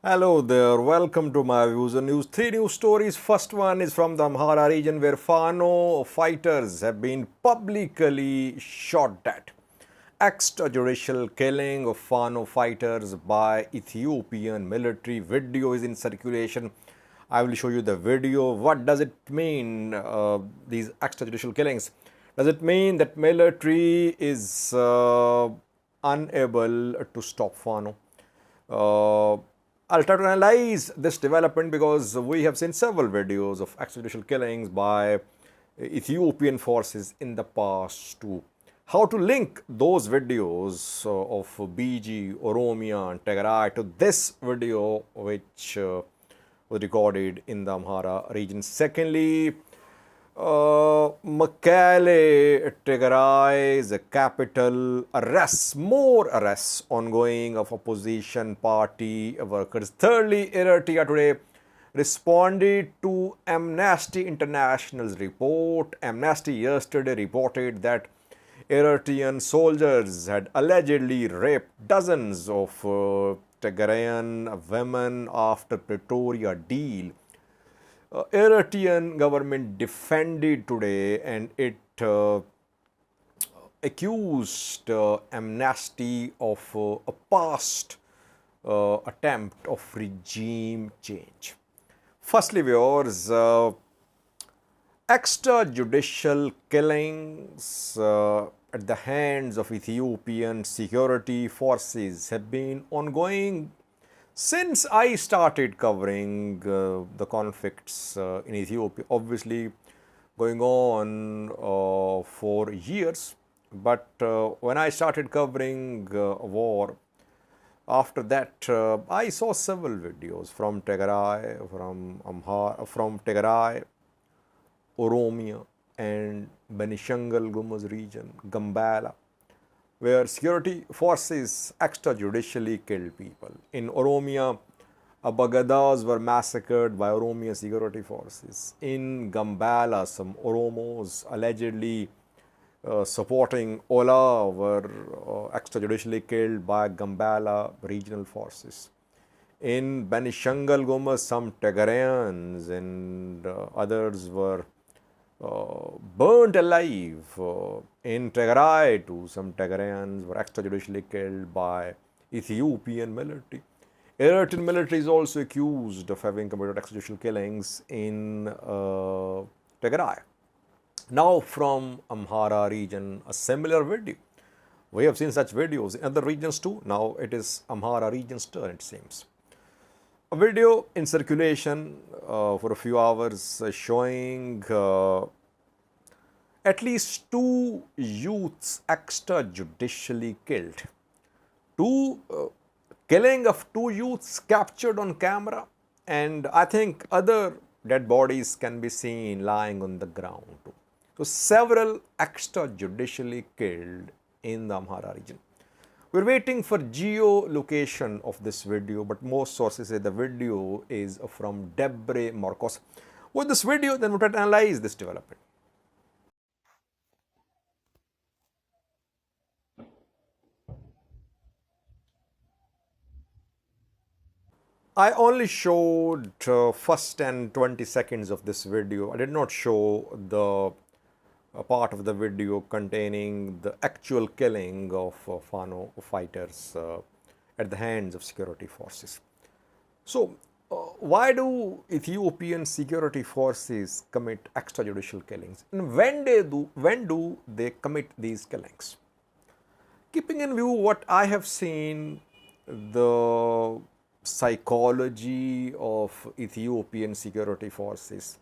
Hello there, welcome to my views on news. Three news stories. First one is from the Amhara region where Fano fighters have been publicly shot at. Extrajudicial killing of Fano fighters by Ethiopian military. Video is in circulation. I will show you the video. What does it mean, these extrajudicial killings? Does it mean that military is unable to stop Fano? I'll try to analyze this development because we have seen several videos of extrajudicial killings by Ethiopian forces in the past too. How to link those videos of BG, Oromia and Tigray to this video which was recorded in the Amhara region. Secondly, Mekelle, Tigray's capital, more arrests ongoing of opposition party workers. Thirdly, Eritrea today responded to Amnesty International's report. Amnesty yesterday reported that Eritrean soldiers had allegedly raped dozens of Tigrayan women after Pretoria deal. Eritrean government defended today and it accused Amnesty of a past attempt of regime change. Firstly, viewers, extrajudicial killings at the hands of Ethiopian security forces have been ongoing since I started covering the conflicts in Ethiopia. Obviously going on for years, but when I started covering war, after that I saw several videos from Tigray, from Amhara, from Tigray, Oromia and Benishangal Gumuz region, Gambela, where security forces extrajudicially killed people. In Oromia, Abagadas were massacred by Oromia security forces. In Gambela, some Oromos allegedly supporting Ola were extrajudicially killed by Gambela regional forces. In Benishangal Gumuz, some Tigrayans and others were burnt alive. In Tigray too, some Tigrayans were extrajudicially killed by Ethiopian military. Eritrean military is also accused of having committed extrajudicial killings in Tigray. Now from Amhara region, a similar video. We have seen such videos in other regions too. Now it is Amhara region's turn, it seems. A video in circulation for a few hours showing at least two youths extrajudicially killed. Killing of two youths captured on camera, and I think other dead bodies can be seen lying on the ground too. So several extrajudicially killed in the Amhara region. We're waiting for geolocation of this video, but most sources say the video is from Debre Marcos. With this video, then we'll try to analyze this development. I only showed first and 20 seconds of this video. I did not show the part of the video containing the actual killing of Fano fighters at the hands of security forces. So, why do Ethiopian security forces commit extrajudicial killings? And when do they commit these killings? Keeping in view what I have seen, the psychology of Ethiopian security forces,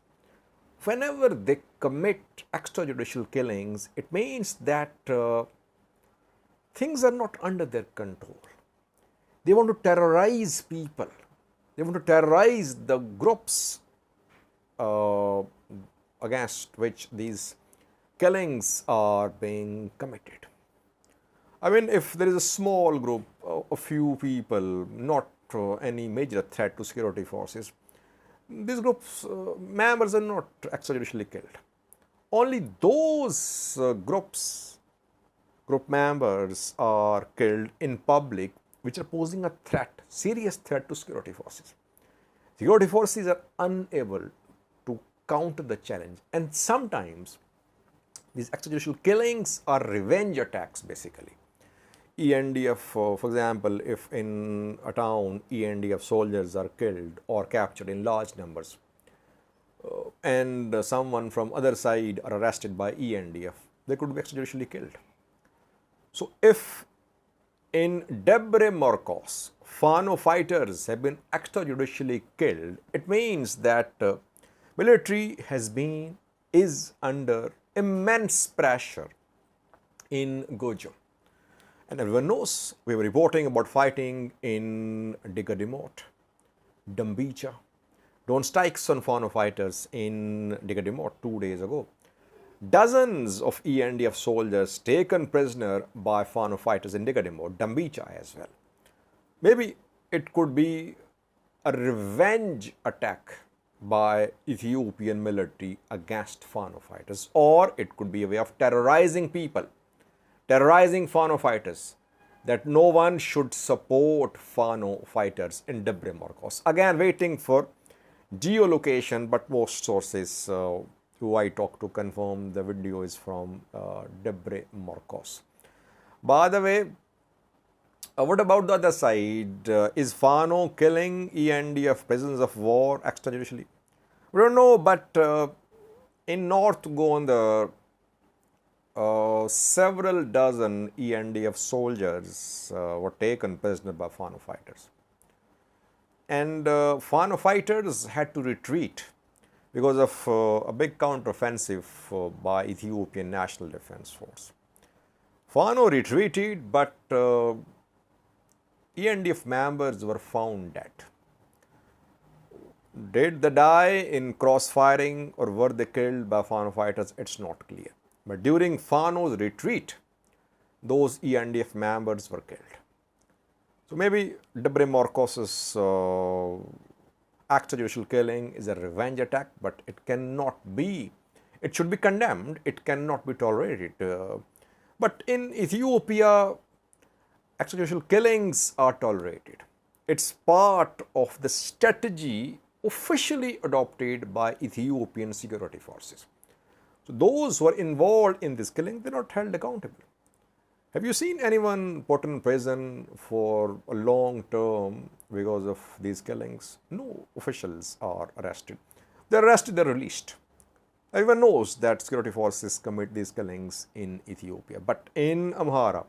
whenever they commit extrajudicial killings, it means that things are not under their control. They want to terrorize people. They want to terrorize the groups against which these killings are being committed. I mean, if there is a small group, a few people, not any major threat to security forces, these groups members are not extrajudicially killed. Only those group members are killed in public which are posing a threat, serious threat to security forces. Security forces are unable to counter the challenge, and sometimes these extrajudicial killings are revenge attacks basically. ENDF, for example, if in a town ENDF soldiers are killed or captured in large numbers, and someone from other side are arrested by ENDF, they could be extrajudicially killed. So if in Debre Marcos, Fano fighters have been extrajudicially killed, it means that military is under immense pressure in Gojo. And everyone knows we were reporting about fighting in Digadimot, Dambicha, drone strikes on Fano fighters in Digadimot 2 days ago. Dozens of ENDF soldiers taken prisoner by Fano fighters in Digadimot, Dambicha as well. Maybe it could be a revenge attack by Ethiopian military against Fano fighters, or it could be a way of terrorizing people, terrorizing Fano fighters, that no one should support Fano fighters in Debre Marcos. Again, waiting for geolocation, but most sources who I talk to confirm the video is from Debre Marcos. By the way, what about the other side? Is Fano killing ENDF prisoners of war extrajudicially? We don't know, but in North Gondar, several dozen ENDF soldiers were taken prisoner by Fano fighters. And Fano fighters had to retreat because of a big counteroffensive by Ethiopian National Defense Force. Fano retreated, but ENDF members were found dead. Did they die in crossfiring or were they killed by Fano fighters? It's not clear. But during Fano's retreat, those ENDF members were killed. So maybe Debre Marcos's extrajudicial killing is a revenge attack, but it cannot be, it should be condemned, it cannot be tolerated. But in Ethiopia, extrajudicial killings are tolerated. It's part of the strategy officially adopted by Ethiopian security forces. So those who are involved in this killing, they're not held accountable. Have you seen anyone put in prison for a long term because of these killings? No officials are arrested. They're arrested, they're released. Everyone knows that security forces commit these killings in Ethiopia. But in Amhara,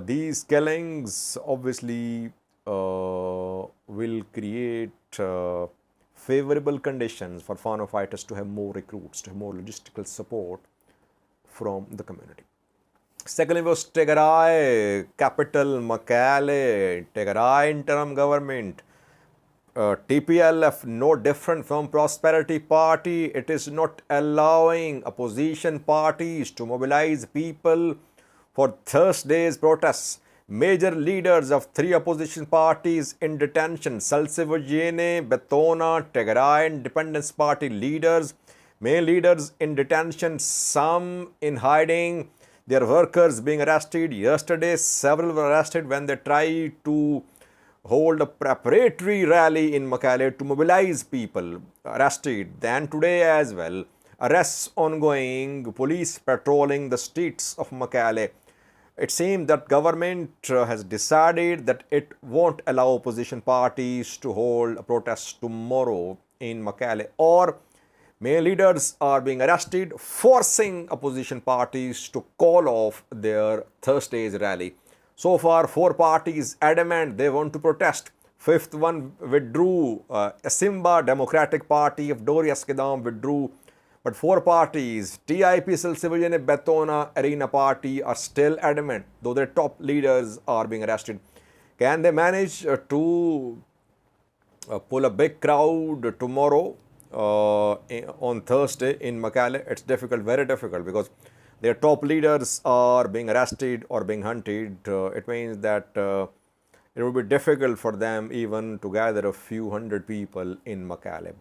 these killings obviously will create favorable conditions for Fano fighters to have more recruits, to have more logistical support from the community. Secondly was Tigray, capital Mekelle, Tigray interim government. TPLF, no different from Prosperity Party. It is not allowing opposition parties to mobilize people for Thursday's protests. Major leaders of 3 opposition parties in detention: Salsivojene, Betona, Tigray Independence Party leaders, main leaders in detention, some in hiding, their workers being arrested. Yesterday, several were arrested when they tried to hold a preparatory rally in Mekelle to mobilize people, arrested. Then today as well, arrests ongoing, police patrolling the streets of Mekelle. It seems that government has decided that it won't allow opposition parties to hold a protest tomorrow in Mekelle, or main leaders are being arrested, forcing opposition parties to call off their Thursday's rally. So far, 4 parties adamant they want to protest. 5th one withdrew. Simba Democratic Party of Dorias Kedam withdrew. But 4 parties, TIP, Salsivojene, Betona, Arena Party, are still adamant, though their top leaders are being arrested. Can they manage to pull a big crowd tomorrow on Thursday in Mekelle? It's difficult, very difficult, because their top leaders are being arrested or being hunted. It means that it will be difficult for them even to gather a few hundred people in Mekelle.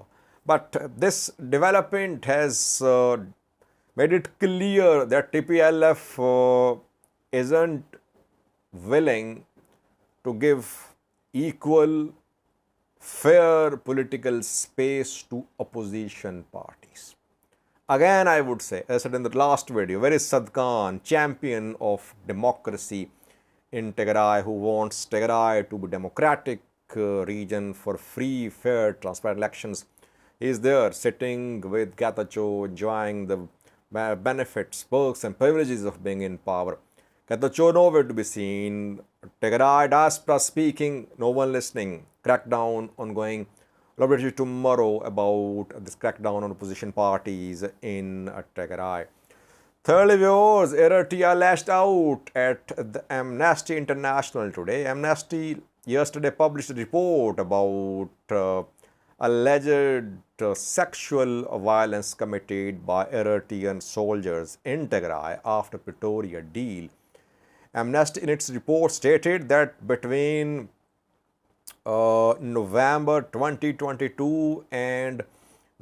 But this development has made it clear that TPLF isn't willing to give equal, fair political space to opposition parties. Again, I would say, as I said in the last video, where is Sad Khan, champion of democracy in Tigray, who wants Tigray to be democratic region for free, fair, transparent elections? He is there sitting with Getachew, enjoying the benefits, perks and privileges of being in power. Getachew nowhere to be seen. Tigray diaspora speaking, no one listening. Crackdown ongoing. Elaborate tomorrow about this crackdown on opposition parties in Tigray. Thirdly, viewers, Eritrea lashed out at the Amnesty International today. Amnesty yesterday published a report about alleged sexual violence committed by Eritrean soldiers in Tigray after Pretoria deal. Amnesty in its report stated that between November 2022 and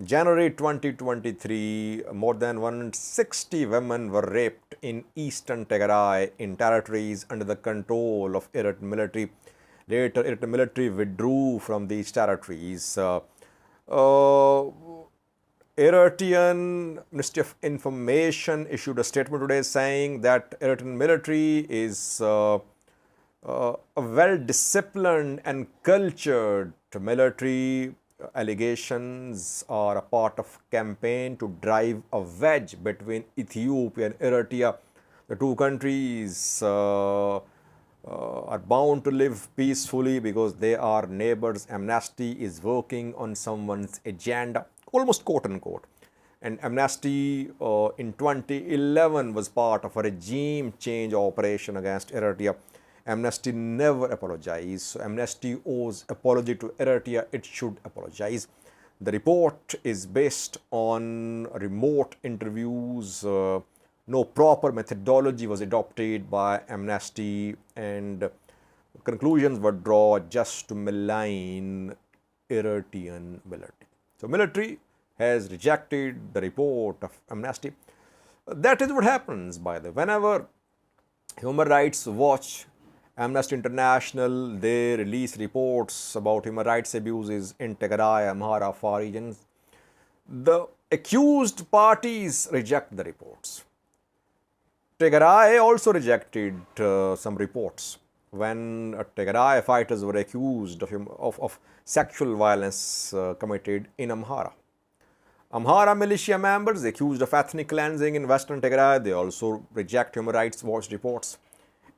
January 2023, more than 160 women were raped in eastern Tigray in territories under the control of Eritrean military. Later, Eritrean military withdrew from these territories. Eritrean Ministry of Information issued a statement today saying that Eritrean military is a well-disciplined and cultured military. Allegations are a part of campaign to drive a wedge between Ethiopia and Eritrea. The two countries are bound to live peacefully because they are neighbors. Amnesty is working on someone's agenda, almost quote unquote. And Amnesty in 2011 was part of a regime change operation against Eritrea. Amnesty never apologized. So Amnesty owes apology to Eritrea. It should apologize. The report is based on remote interviews. No proper methodology was adopted by Amnesty, and conclusions were drawn just to malign Eritrean military. So military has rejected the report of Amnesty. That is what happens, by the way. Whenever Human Rights Watch, Amnesty International, they release reports about human rights abuses in Tigray, Amhara, Far regions, the accused parties reject the reports. Tigray also rejected some reports when Tigray fighters were accused of sexual violence committed in Amhara. Amhara militia members accused of ethnic cleansing in western Tigray, they also reject Human Rights Watch reports.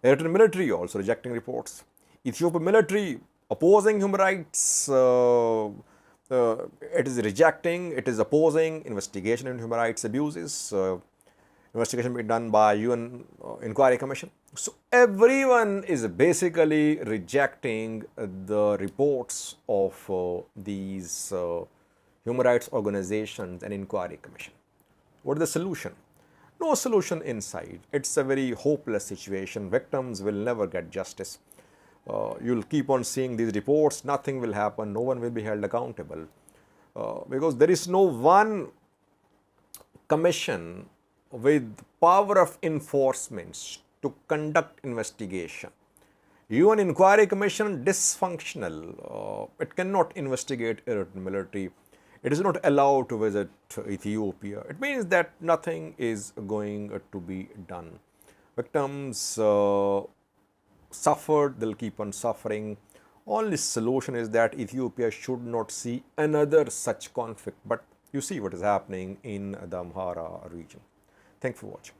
Eritrean military also rejecting reports. Ethiopian military opposing human rights, it is rejecting, it is opposing investigation into human rights abuses, investigation being done by UN Inquiry Commission. So everyone is basically rejecting the reports of these human rights organizations and Inquiry Commission. What is the solution? No solution in sight. It's a very hopeless situation. Victims will never get justice. You'll keep on seeing these reports. Nothing will happen. No one will be held accountable. Because there is no one commission with power of enforcement to conduct investigation. UN Inquiry Commission dysfunctional. It cannot investigate Eritrean military. It is not allowed to visit Ethiopia. It means that nothing is going to be done. Victims suffered, they'll keep on suffering. Only solution is that Ethiopia should not see another such conflict. But you see what is happening in the Amhara region. Thanks for watching.